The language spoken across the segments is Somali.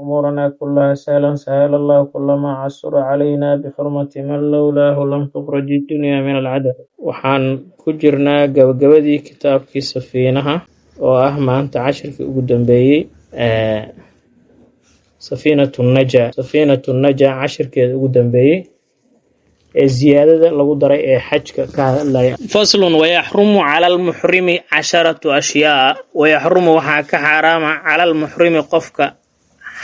أمورنا كلها سهلا سهل الله كل ما عسر علينا بحرمة من لولاه لم تخرج الدنيا من العدل. waxaan ku jirnaa gabagabadii kitaabkii safiinaha oo ah maanta cashirkii ugu dambeeyey safiinatu najaa cashirkeeda ugu dambeeyey ee ziyaadada lagu daray ee xajka ka hadlaya. faslun wayaxrumu cala almuxrimi 10 ashyaa wayaxrumu waxaa ka xaaraama cala almuxrimi qofka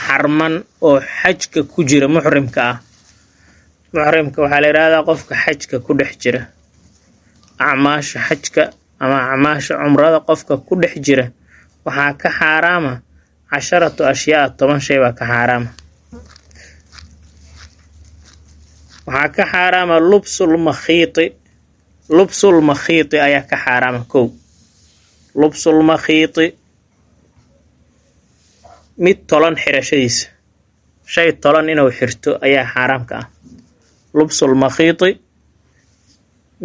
xarman oo xajka ku jira muxrimka ah. muxrimka waxaa la yidhaahdaa qofka xajka ku dhex jira acmaasha xajka ama acmaasha cumrada qofka ku dhex jira waxaa ka xaaraama 10 ashyaa 10 shay baa ka xaaraama. waxaa ka xaaraama lubsul makhiiti ayaa ka xaaraama. kow lubsul makhiiti mid tolan xirashadiisa shay tolan inuu xirto ayaa xaaraamka ah. lubsul makhiiti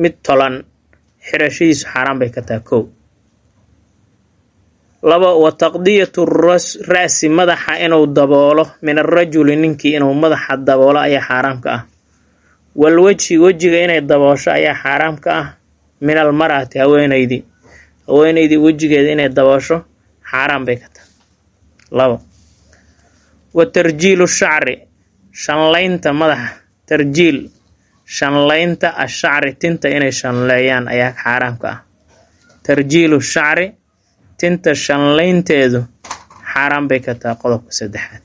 mid tolan xirashadiisu xaaraan bay ka tahay. kow laba wa taqdiyatu ra'si madaxa inuu daboolo min arrajuli ninkii inuu madaxa daboolo ayaa xaaraamka ah. walwejhi wejiga inay daboosho ayaa xaaraamka ah min almar'ati haweenaydii wejigeeda inay daboosho xaaraan bay ka tahay. labo wa tarjiilu shacri shanlaynta madaxa shanlaynta ashacri tinta inay shanleeyaan ayaa xaaraamka ah. tarjiilu shacri tinta shanlaynteedu xaaraan bay ka tahay. qodobka saddexaad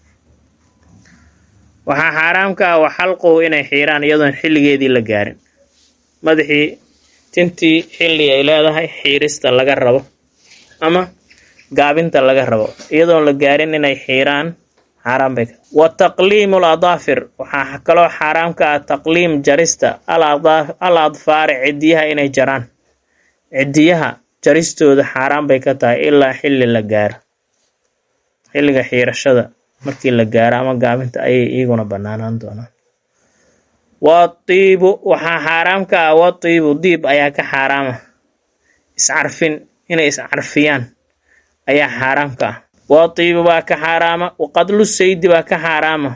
waxaa xaaraamka ah wa xalquhu inay xiiraan iyadoon xilligeedii la gaarin. madaxii tintii xilli ay leedahay xiirista laga rabo ama gaabinta laga rabo iyadoon la gaarin inay xiiraan xaaraan bay ka tahay. wa taqliimu ladaafir waxaa kaloo xaaraamka ah taqliim jarista al adfaari cidiyaha inay jaraan. cidiyaha jaristooda xaaraan bay ka tahay ilaa xilli la gaaro. xilliga xiirashada markii la gaaro ama gaabinta ayay iyaguna banaanaan doonaan. watiibu waxaa xaaraamka ah watiibu diib ayaa ka xaaraama. iscarfin inay iscarfiyaan ayaa xaaraamka ah. watiibu baa ka xaaraama. waqatlu saydi baa ka xaaraama.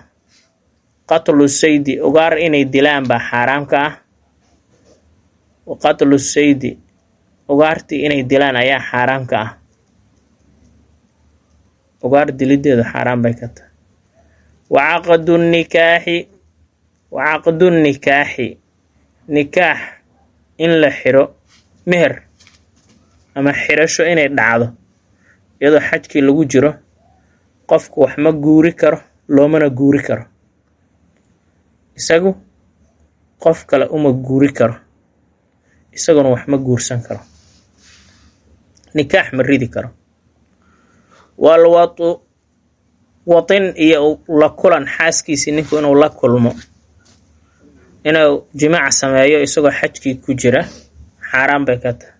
qatlu saydi ugaar inay dilaan baa xaaraamka ah. waqatlu saydi ugaartii inay dilaan ayaa xaaraamka ah. ugaar dilideedu xaaraan bay ka tahay. wacaqdu nikaaxi nikaax in la xiro meher ama xirasho inay dhacdo iyadoo xajkii lagu jiro qofku wax ma guuri karo loomana guuri karo. isagu qof kale uma guuri karo isaguna wax ma guursan karo nikaax ma ridi karo. walwatu watin iyo la kulan xaaskiisii ninku inuu la kulmo inuu jimaac sameeyo isagoo xajkii ku jira xaaraan bay ka tahay.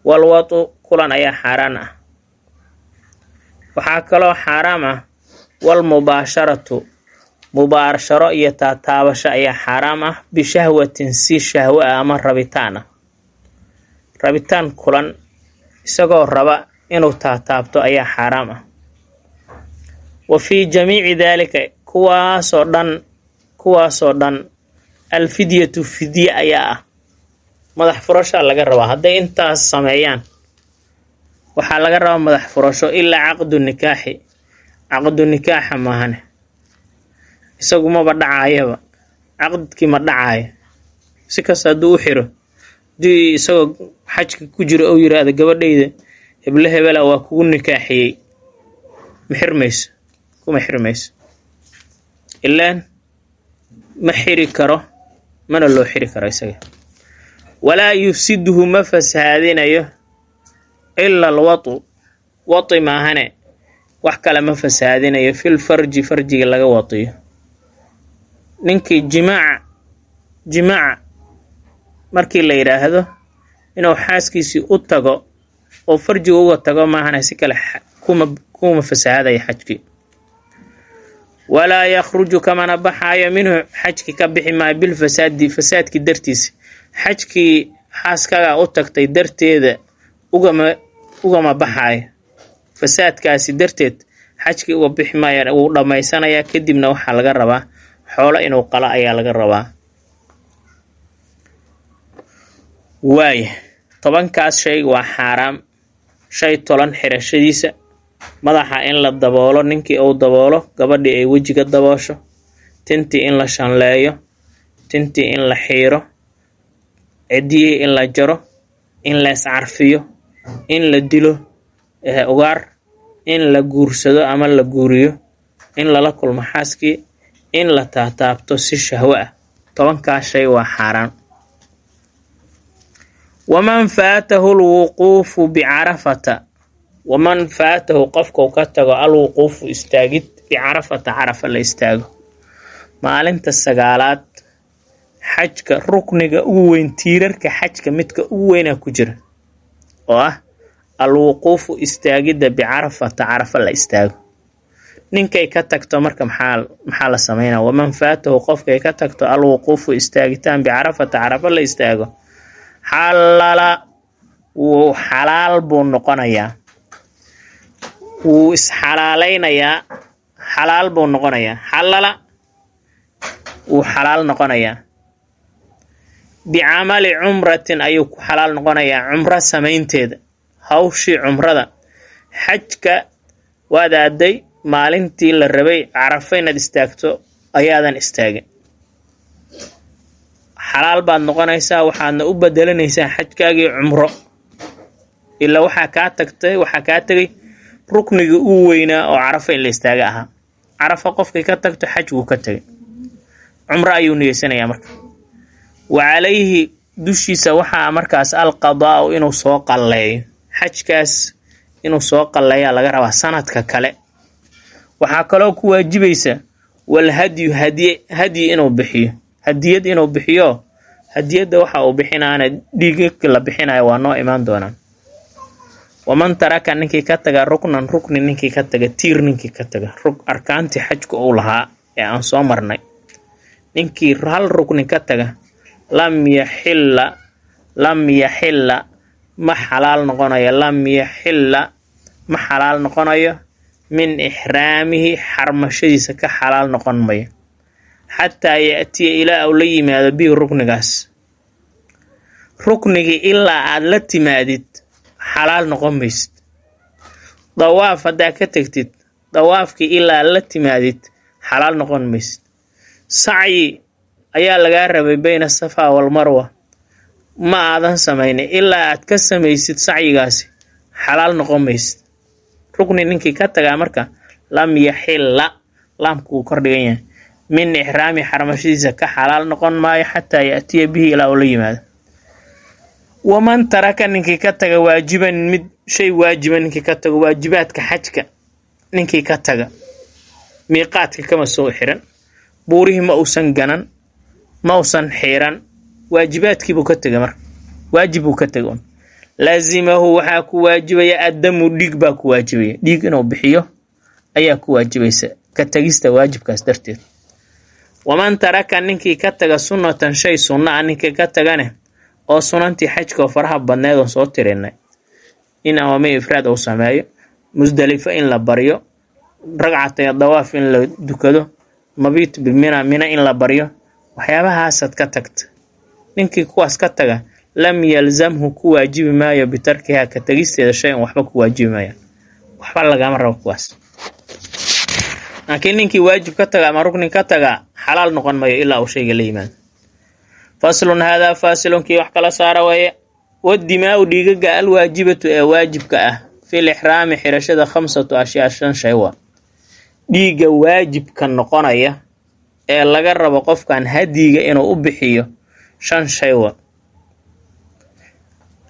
walwatu kulan ayaa xaaraan ah. waxaa kaloo xaaraam ah walmubaasharatu mubaasharo iyo taataabasho ayaa xaaraam ah bishahwatin si shahwo ah ama rabitaan ah. rabitaan kulan isagoo raba inuu taataabto ayaa xaaraam ah. wa fii jamiici daalika kuwaasoo dhan alfidyatu fidye ayaa ah. madax furashaa laga rabaa. hadday intaas sameeyaan waxaa laga rabaa madax furasho ilaa caqdu nikaaxa maahane isagu maba dhacaayaba. caqdkii ma dhacaayo si kasta hadduu u xiro hadii isagoo xajka ku jiro ou yiraahdo gabadhayda hebela waa kugu nikaaxiyey kuma xirmayso ilaan ma xiri karo mana loo xiri karo isaga. walaa yufsiduhu ma fasahaadinayo ila alwatu wati maahane wax kale ma fasahaadinayo fil farjiga laga watiyo. ninkii jimaac markii la yidhaahdo inuu xaaskiisii u tago oo farjiga uga tago maahane si kale kuma fasahaadaya xajkii. walaa yakhruju kamana baxaayo minhu xajkii ka bixi maayo fasaadkii dartiisa. xajkii xaaskaga u tagtay darteeda ugama baxaayo fasaadkaasi darteed xajkii uga bixi maayaan wuu dhammaysanayaa kadibna waxaa laga rabaa xoolo inuu qalo ayaa laga rabaa. waaya 10kaas shay waa xaaraam. shay tolan xirashadiisa, madaxa in la daboolo, ninkii uu daboolo, gabadhii ay wejiga daboosho, tintii in la shanleeyo, tintii in la xiiro, cidiyihii in la jaro, in la iscarfiyo, in la dilo ugaar, in la guursado ama la guuriyo, in lala kulmo xaaskii, in la taataabto si shahwo ah. 10kaas shay waa xaaraan. waman faatahu alwuquufu bicarafata, waman faatahu qofkuu ka tago alwuquufu istaagid bicarafata, carafa la istaago maalinta 9aad xajka, rukniga ugu weyn, tiirarka xajka midka ugu weynaa ku jira oo ah alwuquufu istaagidda bicarafata, carafa la istaago. ninkay ka tagto marka maxaa la sameynaa? waman faatahu qofkay ka tagto alwuquufu istaagitaan bicarafata, carafa la istaago, xalala wuu xalaal buu noqonayaa, wuu isxalaalaynayaa, xalaal buu noqonayaa. xalala wuu xalaal noqonayaa. bicamali cumratin ayuu ku xalaal noqonayaa, cumro samaynteeda. hawshii cumrada xajka waad aaday, maalintii la rabay carafa inaad istaagto ayaadan istaagin, xalaal baad noqonaysaa, waxaadna u bedelanaysaa xajkaagii cumro. ilaa waxaa kaa tagay ruknigii ugu weynaa oo carafa in la istaaga ahaa. carafa qofkay ka tagto xaj wuu ka tagay, cumro ayuu niyeysanayaa marka. wa calayhi dushiisa waxaa markaas alqadaa'u inuu soo qalleeyo, xajkaas inuu soo qalleeyaa laga rabaa sanadka kale. waxaa kaloo ku waajibaysa walhadyu, hadyi inuu bixiyo, hadiyad inuu bixiyo. hadiyadda waxa uu bixinaana dhiigagka la bixinayo waa noo imaan doonaan. waman taraka ninkii ka taga ruknan, rukni ninkii ka taga, tiir ninkii ka taga, arkaantii xajku uu lahaa ee aan soo marnay, ninkii hal rukni ka taga, lam yaxilla ma xalaal noqonayo, lam yaxilla ma xalaal noqonayo min ixraamihi, xarmashadiisa ka xalaal noqon mayo, xataa ya'tiya ilaa uu la yimaado bihi ruknigaas. ruknigii ilaa aad la timaadid xalaal noqon maysid. dawaaf haddaa ka tegtid, dawaafkii ilaa la timaadid xalaal noqon maysid. sacyi ayaa lagaa rabay bayna safaa walmarwa, ma aadan samaynin, ilaa aad ka samaysid sacyigaasi xalaal noqon maysid. rukni ninkii ka tagaa marka lam yaxilla, laamku wuu kordhigan yahay, min ixraami, xarmashadiisa ka xalaal noqon maayo, xataa ya'tiya bihi ilaa uu la yimaado. waman taraka ninkii ka taga waajiban, mid shay waajiba ninkii ka tago, waajibaadka xajka ninkii ka taga, miiqaadka kama soo xiran, buurihii ma uusan ganan, ma uusan xiiran, waajibaadkiibuu ka tegay marka, waajib buu ka tegay un. laazimahu waxaa ku waajibaya addamu, dhiig baa ku waajibaya, dhiig inuu bixiyo ayaa ku waajibaysa ka tagista waajibkaas darteed. waman taraka ninkii ka taga sunnatan, shay sunna ah ninkii ka tagane, oo sunantii xajka oo faraha badneed oon soo tirinay, in amame ifraad uu sameeyo, musdalifa in la baryo, ragcatay dawaaf in la dukado, mabiit bimina, mina in la baryo, waxyaabahaasaad ka tagta. ninkii kuwaas ka taga lam yalzamhu ku waajibi maayo bitarkihaa, ka tagisteeda shay waxba ku waajibi maayaan, waxba lagama rabo kuwaas. laakiin ninkii waajib ka taga ama rukni ka taga xalaal noqon mayo ilaa uu shayga la yimaado. faslun haadaa faasilunkii wax kala saara weeye. wadimaa'u dhiigaga alwaajibatu ee waajibka ah fil ixraami xirashada 5 ashyaa, 5 shay waa dhiiga waajibka noqonaya ee laga rabo qofkan hadiga inuu u bixiyo 5 shay waa.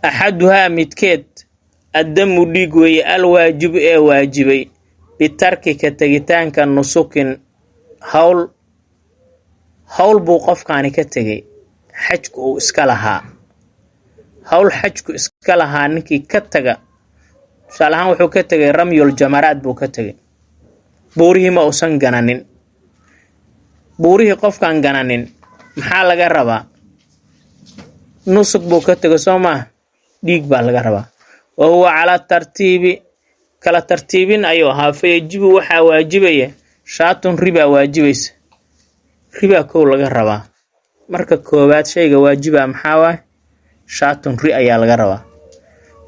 axaduhaa midkeed addamu dhiig weeye, alwaajibu ee waajibay, bitarki ka tegitaanka nusukin, hawl buu qofkaani ka tegay xajku uu iska lahaa. hawl xajku iska lahaa ninkii ka taga, tusaale ahaan wuxuu ka tegay ramyul jamaraad buu ka tegay, buurihii ma uusan gananin. buurihii qofkaan gananin maxaa laga rabaa? nusuk buu ka tegay soo maaha, dhiig baa laga rabaa. wa huwa calaa tartiibi kala tartiibin ayuu ahaa. fayajibu waxaa waajibaya shaatun ribaa waajibaysa. ribaa kow laga rabaa. marka koowaad shayga waajiba maxaa waay? shaatun ri ayaa laga rabaa.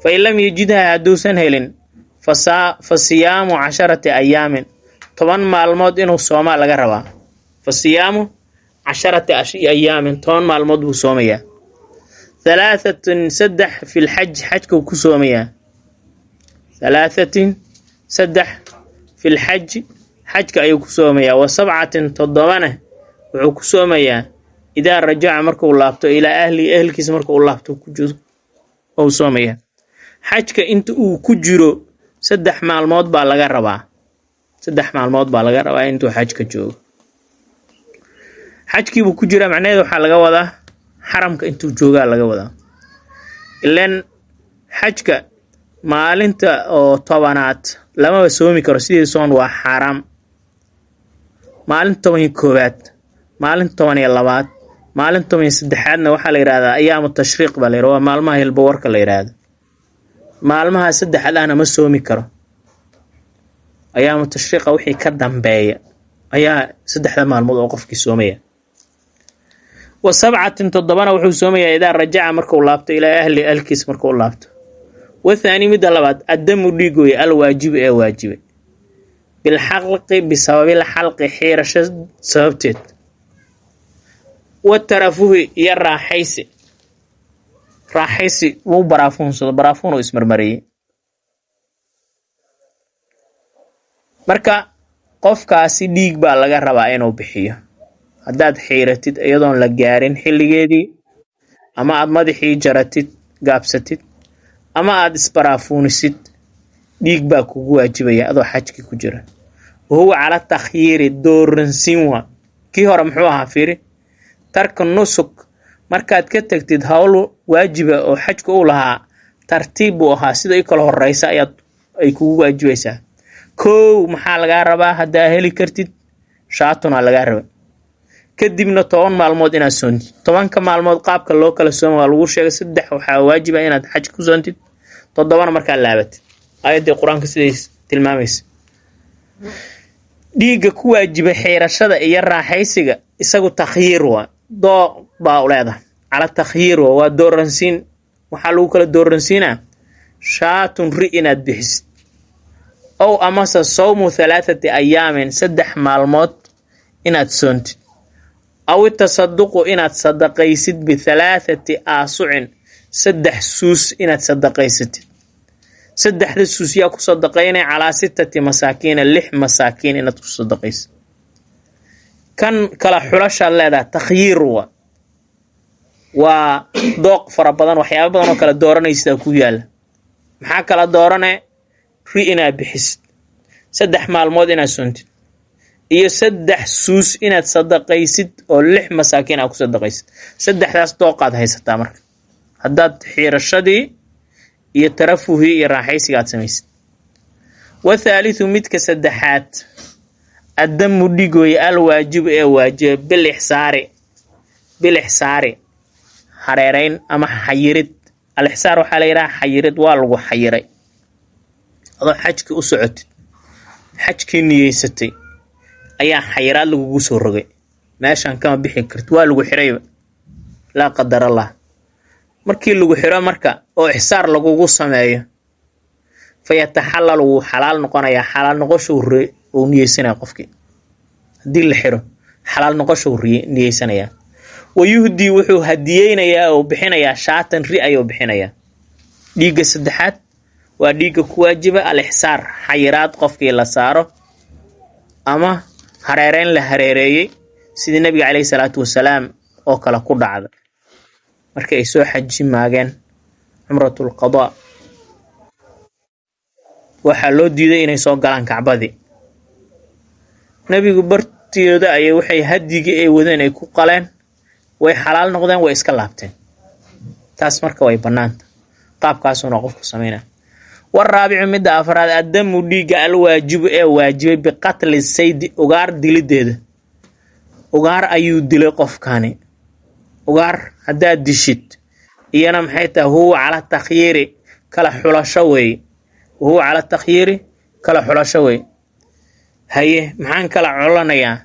fa in lam yajidhaa hadduusan helin fa siyaamu 10 ayaamin 10 maalmood inuu soomaa laga rabaa. fa siyaamu 10 ayaamin 10 maalmood buu soomayaa. 3 fi lxaj xajkuu ku soomayaa. 3 fi lxaji xajka ayuu ku soomayaa. wa 7 7 wuxuu ku soomayaa idaa rajaca markuu laabto ilaa ahlihi ehelkiisa markuu laabto ou soomayaa. xajka inta uu ku jiro 3 maalmood baa laga rabaa. 3 maalmood baa laga rabaa intuu xajka joogo. xajkiibuu ku jiraa macnaheedu waxaa laga wadaa xaramka intuu joogaa laga wadaa. ileen xajka maalinta oo 10aad lamaba soomi karo, sidii soon waa xaaraam. maalinta 11aad, maalinta 12aad, maalinta 13aadna waxaa la yidhahdaa ayaamu tashriiq baa la yidhahdaa, waa maalmaha hilbawarka la yidhaahdo. maalmaha 3aadna ma soomi karo. ayaamu tashriiqa wixii ka dambeeya ayaa 3 maalmood oo qofkii soomaya. wa 7 7 wuxuu soomayaa idaa rajaca markuu laabto ilaa ahli alkiis markuu laabto. wathaani midda labaad addamu dhiig weeye alwaajibu ee waajibay bilxalqi bisababil xalqi xiirasho sababteed. watarafuhi iyo raaxaysi wuu baraafuunsado, baraafuunuu ismarmariyey. marka qofkaasi dhiig baa laga rabaa inuu bixiyo. haddaad xiiratid iyadoon la gaarin xilligeedii, ama aad madaxii jaratid gaabsatid, ama aad isbaraafuunisid, dhiig baa kugu waajibaya adoo xajki ku jira. wahuwa cala takhyiiri dooransiin waa kii hore muxuu ahaa fiiri tarka nusuk. markaad ka tagtid hawl waajiba oo xajka u lahaa tartiib buu ahaa, sida i kala horeysa ay kugu waajibaysaa. kow maxaa lagaa rabaa? haddaa heli kartid shaatuna lagaa raba. kadibna 10 maalmood inaad soontid. 10ka maalmood qaabka loo kala sooma waa lagu sheegay. 3 waxaa waajiba inaad xaj ku soontid, 7 markaa laabatid. aayaddii qur-aanka siday tilmaamaysa. dhiigga ku waajiba xiirashada iyo raaxaysiga isagu takhyiir waa doo baa u leedahay. cala takhyiir waa dooransiin. waxaa lagu kala dooransiinaa shaatun ri inaad bixisid, ow amase sawmu 3 ayaamin 3 maalmood inaad soontid, aw tasaduqu inaad sadaqaysid bi3 aasucin 3 suus inaad sadaqaysatid. 3 suus yaa ku sadaqaynay calaa 6 masaakiina 6 masaakiin inaad ku sadaqaysid. kan kala xulashaad leedahay takhyiir waa dooq fara badan, waxyaaba badan oo kala dooranaysa ku yaala. maxaa kala doorane? ri inaad bixisid, 3 maalmood inaad soontid, iyo 3 suus inaad sadaqaysid oo 6 masaakiin aad ku sadaqaysid. 3daas dooqaad haysataa marka haddaad xiirashadii iyo tarafuhii iyo raaxaysiga aad samaysid. wathaalithu midka 3aad addamu dhiig weeye alwaajibu ee waajiba bilixsaari hareerayn ama xayirid. alixsaar waxaa la yidhaha xayirid, waa lagu xayiray adoo xajkii u socotid, xajkii niyeysatay ayaa xayiraad lagugu soo rogay. meeshaan kama bixi kartid, waa lagu xirayba, laa qadar allah. markii lagu xiro marka oo ixsaar lagugu sameeyo, fayataxallal wuu xalaal noqonayaa. xalaal noqosho uu niyeysanaya qofkii. haddii la xiro xalaal noqosho uu niyeysanayaa. wayuhdii wuxuu hadiyeynayaa oo bixinayaa shaatan ri ayuu bixinayaa. dhiigga 3aad waa dhiigga ku waajiba alixsaar, xayiraad qofkii la saaro ama hareereyn la hareereeyey, sidii nabiga calayhi salaatu wasalaam oo kale ku dhacda markii ay soo xaji maageen cumratul qadaa. waxaa loo diiday inay soo galaan kacbadii. nabigu bartiyooda ayay waxay hadigii ay wadeen ay ku qaleen, way xalaal noqdeen, way iska laabteen. taas marka way bannaanta. qaabkaasuna qofku samaynaa. waraabicu midda 4aad addamu dhiigga alwaajibu ee waajibay biqatli saydi ugaar dilideeda. ugaar ayuu dilay qofkani. ugaar haddaad dishid iyana maxay tahay? huwa cala takhyiiri kala xulasho weeye. wahuwa cala takhyiiri kala xulasho wey. haye maxaan kala colanayaa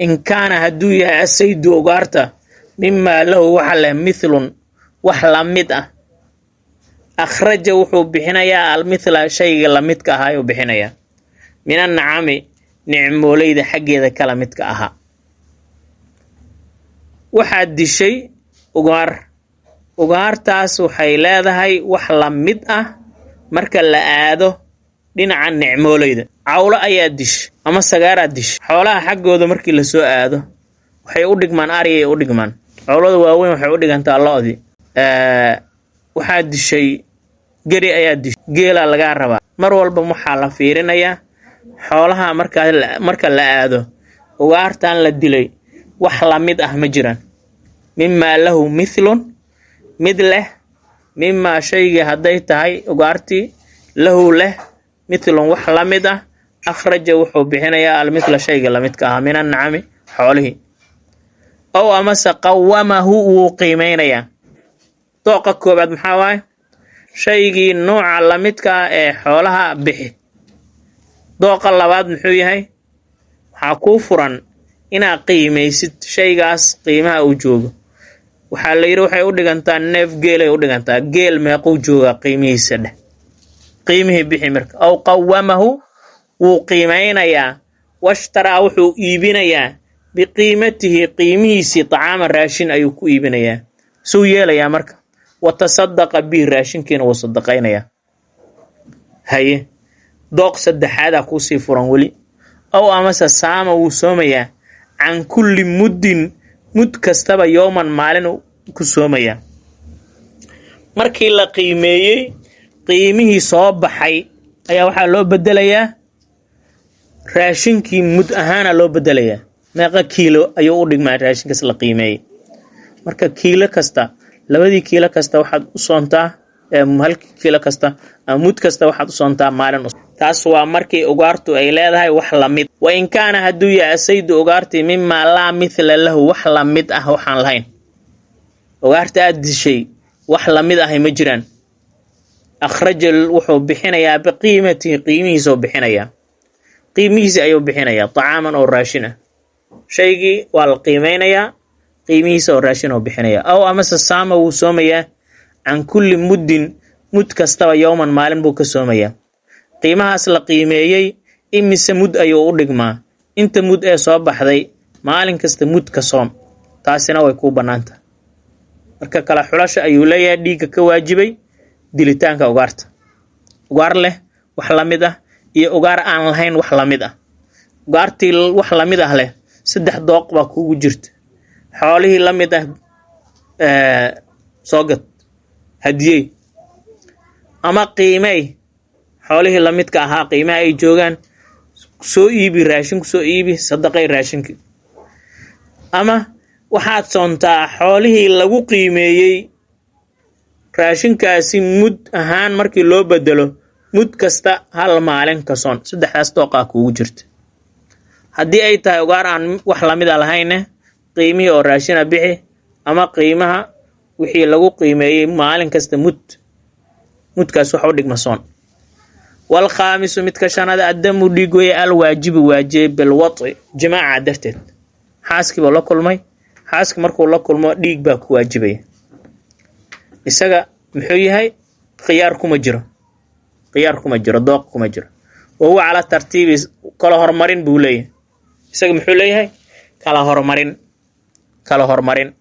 in kaana hadduu yahay asaydu ugaarta mimaa lahu waxa leh mithlun wax la mid ah akhraja wuxuu bixinayaa almithla shayga la midka ahaa ayuu bixinayaa min annacami nicmoolayda xaggeeda kala midka ahaa. waxaad dishay ugaartaas waxay leedahay wax la mid ah marka la aado dhinaca nicmoolayda. cawlo ayaa dishay ama sagaaraad dishay, xoolaha xaggooda markii lasoo aado waxay u dhigmaan ariyay u dhigmaan. cawlada waaweyn waxay u dhigantaa lo'-dii. waxaad dishay geri ayaa dishay, geelaa lagaa rabaa. mar walba waxaa la fiirinayaa xoolaha marka la aado ugaartan la dilay wax la mid ah ma jiraan. mimaa lahu mithlun mid leh, mimaa shayga hadday tahay ugaartii lahu leh mithlun wax la mid ah akhraja wuxuu bixinayaa almithla shayga la midka ahaa min annacami xoolihii. ow amase qawamahu wuu qiimeynayaa. dooqa koobaad maxaa waaye shaygii nooca la midka ah ee xoolaha bixi. dooqa labaad muxuu yahay? waxaa kuu furan inaad qiimaysid shaygaas qiimaha uu joogo. waxaa la yidhi waxay u dhigantaa neef geelay u dhigantaa. geel meequu joogaa qiimihiisa dheh, qiimihii bixi marka. aw qawamahu wuu qiimeynayaa, washtaraa wuxuu iibinayaa biqiimatihi qiimihiisii طacaaman raashin ayuu ku iibinayaa. suu yeelayaa marka? watasadaqa bihi raashinkiina wuu sadaqaynayaa. haye dooq saddexaadaa kuusii furan weli. ow amase saama wuu soomayaa can kulli muddin mud kastaba yowman maalin ku soomayaa. markii la qiimeeyey qiimihii soo baxay ayaa waxaa loo bedelayaa raashinkii mud ahaana loo bedelayaa. meeqa kiilo ayuu u dhigmaa raashinkaas la qiimeeyey? marka kiilo kasta, labadii kiilo kasta waxaad u soontaa halkii kiilo kasta ama mud kasta waxaad u soontaa maalin. taas waa markii ugaartu ay leedahay wax la mid. wa in kaana hadduu yahay asaydu ugaartii mimaa laa mithla lahu wax la mid ah waxaan lahayn, ugaarta aad dishay wax la mid ahay ma jiraan, akhraja wuxuu bixinayaa biqiimatihi qiimihiisuu bixinayaa. qiimihiisi ayuu bixinayaa طacaaman oo raashin ah. shaygii waa la qiimeynayaa, qiimihiisa oo raashin oo bixinayaa. aw amase saama wuu soomayaa can kulli muddin mud kastaba yowman maalin buu ka soomayaa. qiimahaas la qiimeeyey imise mud ayuu u dhigmaa? inta mud ee soo baxday maalin kasta mud ka soom. taasina way kuu bannaanta. marka kala xulasho ayuu leeyahay dhiigga ka waajibay dilitaanka ugaarta. ugaar leh wax la mid ah iyo ugaar aan lahayn wax la mid ah. ugaartii wax la mid ah leh 3 dooq baa kugu jirta. xoolihii la mid ah soo gad, hadiyey ama qiimey. xoolihii la midka ahaa qiimaha ay joogaan soo iibi, raashinku soo iibi, sadaqay raashinki. ama waxaad soontaa xoolihii lagu qiimeeyey raashinkaasi mud ahaan markii loo bedelo mud kasta hal maalin ka soon. 3daas dooqaa kuugu jirta. haddii ay tahay ugaar aan wax la mid a lahayne qiimihii oo raashina bixi, ama qiimaha wixii lagu qiimeeyey maalin kasta mudkaas wax u dhigma soon. walkhaamisu midka shanaada addamu dhiig weeye alwaajibu waajibay bilwadci jimaaca darteed. xaaskiibuu la kulmay, xaaski markuu la kulmo dhiig baa ku waajibaya. isaga muxuu yahay? khiyaar kuma jiro, dooq kuma jiro. wahuwa calaa tartiibi kala hormarin buu leeyahay. isaga muxuu leeyahay? kala hormarin.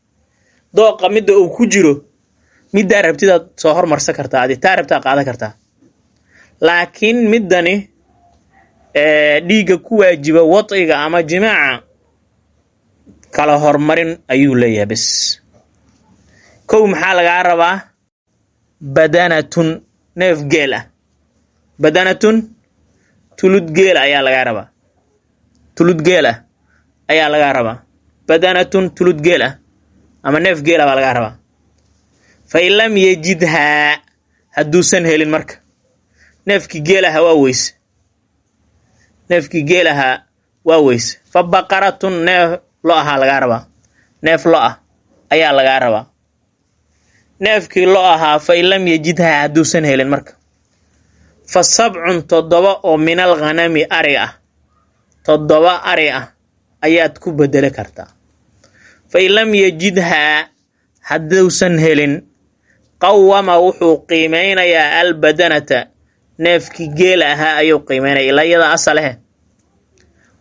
dooqa midda uu ku jiro middaa rabtidaad soo hormarsan kartaa, adi taa rabtaa qaadan kartaa. laakiin middani dhiigga ku waajiba wadciga ama jimaaca kala hormarin ayuu leeyahay bes. kow maxaa lagaa rabaa? badanatun neef geel ah. badanatun tulud geel ayaa lagaa rabaa. badanatun tulud geel ah ama neef geela baa lagaa rabaa. fa in lam yajidhaa hadduusan helin marka neefkii geelahaa waa weyse. fa baqaratun neef lo ahaa lagaa rabaa. neef lo ah ayaa lagaa rabaa. neefkii lo ahaa fa in lam yajidhaa hadduusan helin marka fa sabcun 7 oo min alghanami ari ah 7 ari ah ayaad ku bedeli kartaa fa in lam yajidhaa hadduusan helin qawama wuxuu qiimeynayaa albadanata neefkii geela ahaa ayuu qiimeynaya ilaa iyada asalehe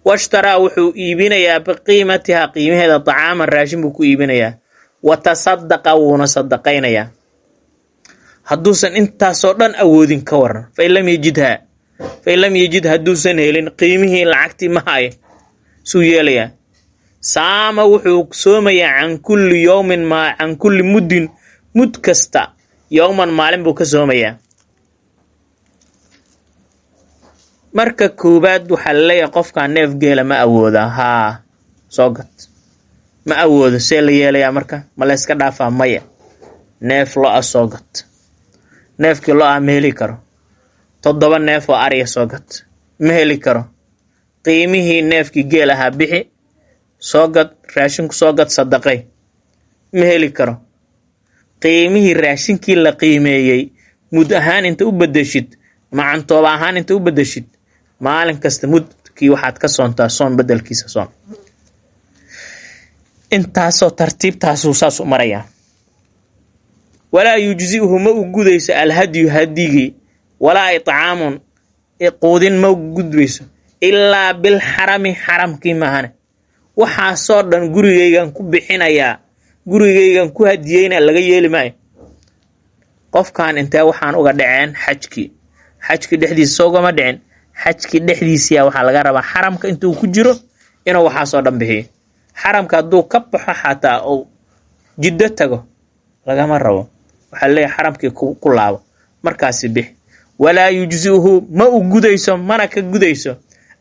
washtaraa wuxuu iibinayaa biqiimatihaa qiimaheeda طacaaman raashin buu ku iibinayaa wa tasadaqa wuuna sadaqaynayaa hadduusan intaasoo dhan awoodin ka waran fain lam yajid hadduusan helin qiimihii lacagtii ma hayo suu yeelayaa saama wuxuu soomayaa can kulli muddin mud kasta yowman maalin buu ka soomayaa marka koobaad waxaa laleeyahay qofkaan neef geela ma awooda haa soo gad ma awoodo see la yeelayaa marka ma la yska dhaafaa maya neef lo-a soo gad neefkii lo-a ma heli karo 7 neef oo ariya soo gad ma heli karo qiimihii neefkii geel ahaa bixi soo gad raashinku soo gad sadaqay ma heli karo qiimihii raashinkii la qiimeeyey mud ahaan inta u bedeshid macantooba ahaan inta u bedeshid maalin kasta mudkii waxaad ka soontaa soon bedelkiisa soon intaasoo tartiibtaasuu saas u marayaa walaa yujzi'uhu ma u gudayso alhadyu hadigii walaa itcaamun quudin ma u gudbayso ilaa bilxarami xaramkii maahane waxaasoo dhan gurigaygan ku bixinayaa gurigaygan ku hadiyeyna laga yeeli maayo qofkan intee waxaan uga dhaceen xajkii dhexdiisa soo ugama dhicin xajkii dhexdiisiyaa waxaa laga rabaa xaramka intuu ku jiro inuu waxaasoo dhan bixiyo xaramka hadduu ka baxo xataa uu jiddo tago lagama rabo waxaa leeyahay xaramkii ku laabo markaasi bixi walaa yujzi'uhu ma u gudayso mana ka gudayso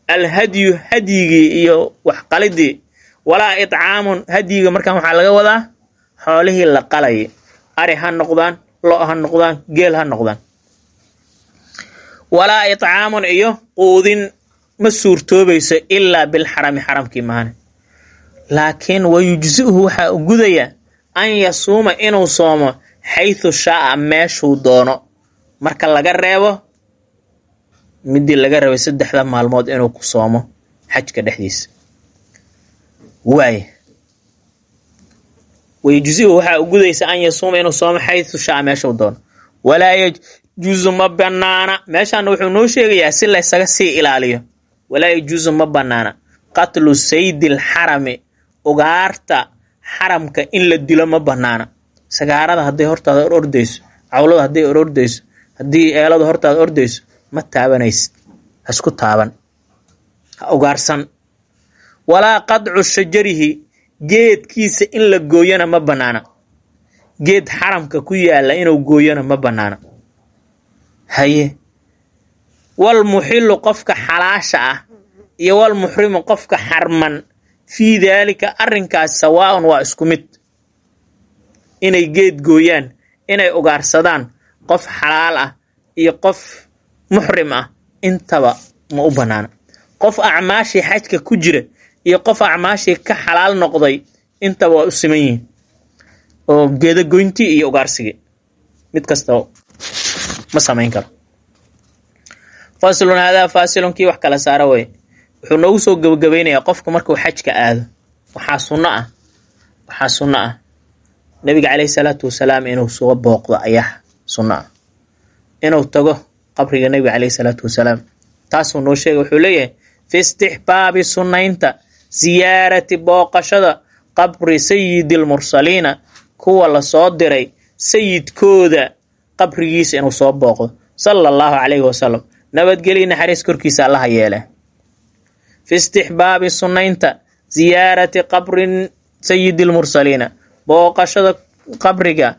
alhadyu hadyigii iyo waxqalidii walaa itcaamun hadyiga markaan waxaa laga wadaa xoolihii la qalayay ari ha noqdaan lo' ha noqdaan geel ha noqdaan walaa itcaamun iyo quudin ma suurtoobayso ilaa bilxarami xaramkii maahane laakiin wayujzi'uhu waxaa u gudaya an yasuuma inuu soomo xaythu shaa'a meeshuu doono marka laga reebo midii laga rabay 3 maalmood inuu ku soomo xajka dhexdiisa wayujzi'uhu waxaa u gudaysa an yasuuma inuu soomo xaythu shaa'a meeshuu doono walaa yajuusu ma banaana meeshaana wuxuu noo sheegayaa si laysaga sii ilaaliyo walaa yajuusu ma banaana qatlu saydil xarami ugaarta xaramka in la dilo ma banaana sagaarada hadday hortaada ordayso cawlada hadday ordayso haddii eelada hortaada ordayso ma taabanaysid hasku taaban ha ugaarsan walaa qadcu shajarihi geedkiisa in la gooyana ma banaana geed xaramka ku yaala inuu gooyana ma banaana haye wal muxilu qofka xalaasha ah iyo wal muxrimu qofka xarman fii daalika arrinkaas sawaa'un waa isku mid inay geed gooyaan inay ugaarsadaan qof xalaal ah iyo qof muxrim ah intaba ma u banaana qof acmaashii xajka ku jira iyo qof acmaashii ka xalaal noqday intaba waa u siman yihiin oo geeda goyntii iyo ugaarsigii mid kasta ma samayn karo faslun haadaa faasilunkii wax kala saara way wuxuu noogu soo gabagabaynayaa qofka markuu xajka aado waxaa sunno ah nabiga calayhi salaatu wasalaam inuu soo booqdo ayaa sunno ah inuu tago qabriga nabiga calayhi salaatu wasalaam taasuu noo sheegay wuxuu leeyahay fi istixbaabi sunnaynta ziyaarati booqashada qabri sayidil mursaliina kuwa la soo diray sayidkooda qabrigiisa inuu soo booqdo sala allahu calayhi wasalam nabadgelyo naxariis korkiisa allaha yeele fi istixbaabi sunnaynta ziyaarati qabrin sayidil mursaliina booqashada qabriga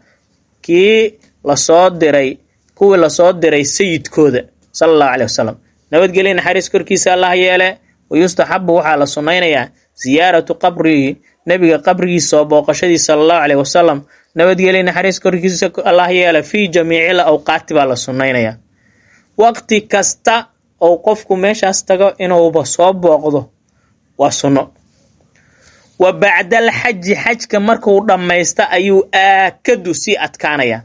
kii lasoo diray kuwii lasoo diray sayidkooda sala allahu calayhi wasalam nabadgelyo naxariis korkiisa allaha yeele wayustaxabu waxaa la sunnaynayaa ziyaaratu qabrihi nebiga qabrigiisa oo booqashadiisa sala allahu calayhi wasalam nabadgelyo naxariis korkiisa allah yeele fii jamiicil awqaati baa la sunnaynayaa waqti kasta oo qofku meeshaas tago inuuba soo booqdo waa sunno wa bacdal xaji xajka markuu dhammaysta ayuu aakadu sii adkaanayaa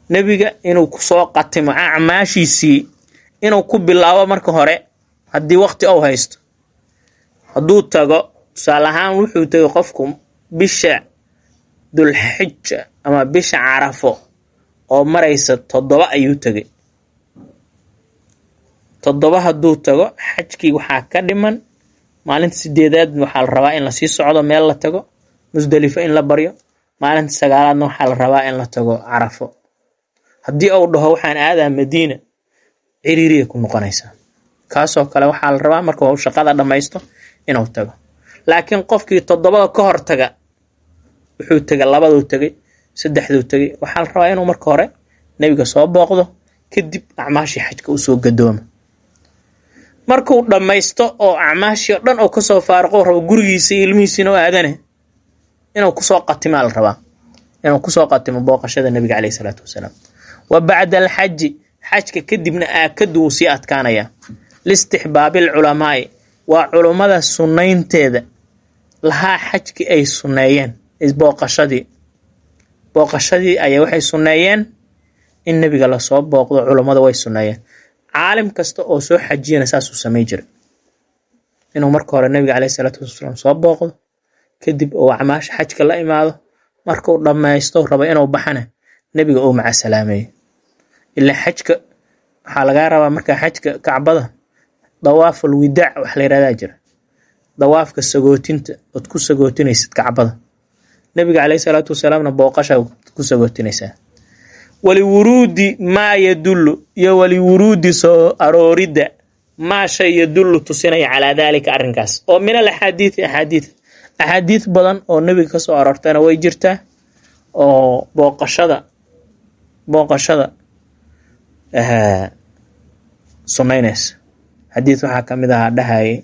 nebiga inuu kusoo qatimo acmaashiisii inuu ku bilaabo marka hore haddii waqti uu haysto hadduu tago tusaale ahaan wuxuu tagay qofku bisha dulxija ama bisha carafo oo maraysa 7 ayuu tagay 7 hadduu tago xajkii waxaa ka dhiman maalinta 8aad waxaa la rabaa in la sii socdo meel la tago Musdalifa in la baryo maalinta 9aadna waxaa la rabaa in la tago carafo haddii uu dhaho waxaan aadaa Madiina ciriiriye ku noqonaysaa kaasoo kale waxaa la rabaa marka uu shaqada dhamaysto inuu tago laakiin qofkii 7 ka hor taga wuxuu tagay 2 tagay 3 tagay waxaa la rabaa inuu marka hore nabiga soo booqdo kadib acmaashii xajka u soo gadoomo markuu dhamaysto oo acmaashii oo dhan oo ka soo faarqo rabo gurigiisa ilmihiisina aadane inuu ku soo qatimo la rabaa inuu ku soo qatimo booqashada nabiga kaleey salaatu wasalaam wa ba'da al-hajj xajka kadibna aakadu si adkaanaya listihbaabil ulamaay wa culimada sunnaynteeda laha xajki ay sunneeyeen is booqashadii ayaa waxay sunneeyeen in nabiga la soo booqdo culimada way sunneeyeen caalim kasta oo soo xajiyana saas u sameey jiray inuu marka hore nabiga kaleey salaatu wasalaam soo booqdo kadib oo acmaash xajka la imaado markuu dhamaysto rabo inuu baxana nabiga oo maca salaameeyo ila xajka waxa laga rabaa marka xajka Kacbada dawaaful widaa wax la yiraahdaa jira dawaafka sagootinta oo ku sagootinaysid Kacbada nabiga kaleey salaatu wasalaamna booqasha ku sagootinaysaa wali wurudi ma yadullu ya wali wurudi soo aroorida ma shay yadullu tusinaya ala dalika arrinkaas oo min al ahadith badan oo nabiga ka soo aroortana way jirtaa oo booqashada sunnaynays hadith waxa kamid ah dhahay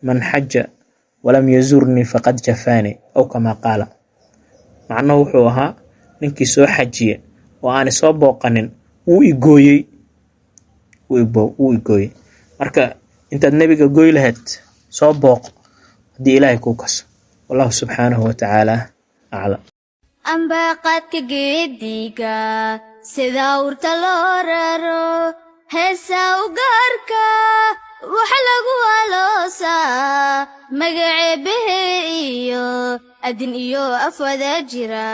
man hajja walam yazurni faqad jafani aw kama qala macnaheedu wuxuu ahaa ninkii soo xajiye oo aan soo booqanin wuu igooyay marka inta nabiga gooy lahayd soo booq hadii ilaahay ku kaso wallahu subhanahu wa ta'ala a'lam amba qadka geediga sida urta loo raro heesa u gaarka waxa lagu aloosaa magaceebahe iyo adin iyo afwada jira